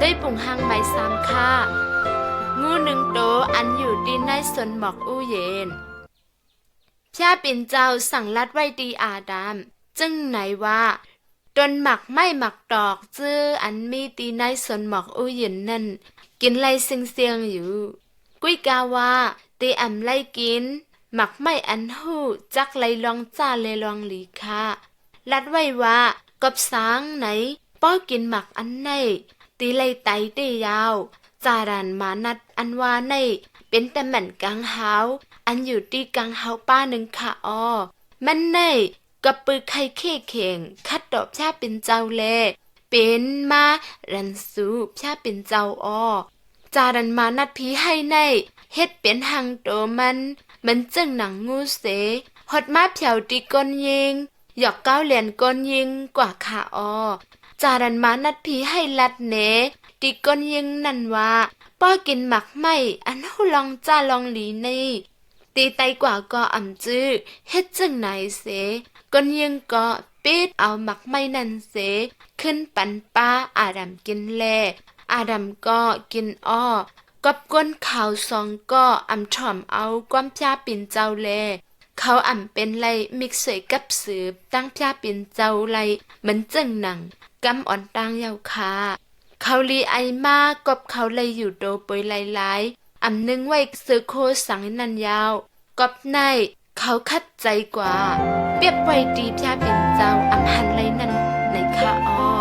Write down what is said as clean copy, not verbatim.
ด้วยปุ่งหางไม้สามค่างูหนึ่งโตอันอยู่ดินในสนหมอกอู้เย็นพระปิ่นเจ้าสั่งลัดไว้ดีอาดามจึงไหนว่าตนหมักไม่หมักดอกจื้ออันมีตีในสนหมอกอู้เย็นนั่นกินไล่เสียงอยู่กุ้ยกาว่าตีอ่ำไล่กินหมักไม่อันหู้จักไล่ลองจ้าเลยลองหลีค่ะลัดไว้ว่ากับสางไหนป้อกินหมักอันไหนตีไล่ไตได้ยาวจารันมานัดอันว่าในเป็นแต่แม่นกังเฮาอันอยู่ที่กังเฮาป้าหนึ่งค่ะอ้อมันในกับปือไข่เข่เข่งคัดดอกชาเป็นเจ้าแลเป็นมารันสูชาเป็นเจ้าอ้อจารันมานัดผีให้ในเฮ็ดเป็นหังโตมันจึงหนังงูเสหดมาเผียวตีก้นยิงหยอกก้าวเหรียญก้นยิงกว่าค่ะอ้อจารันมานัดผีให้ลัดเนตีก้นยิงนั่นว่าป้อกินหมักไม่อันหูลองจ้าลองหลีนี่ตีไตกว่าก็อ่ำจื้อเฮ็ดจึงไหนเสก้นยิงก็ปิดเอาหมักไม่นั่นเสขึ้นปันป้าอาดัมกินแลอาดัมก็กินอ้อกับก้นข่าวสองก็อ่ำถ่อมเอาความพยาปิ่นเจ้าแลเขาอ่ำเป็นไรมิกสวยกับสืบตั้งพยาปิ่นเจ้าไรเหมือนจึงหนังกำอ่อนตังเยาคาเขาลีไอมากบเขาเลยอยู่โดปยหลายอำนึงไว้ซื้อโคสังนันยาวกบในเขาคัดใจกว่าเปียบไว้ดีพยาปิ่นเจ้าอำหันไรนั่นในคาอ้อ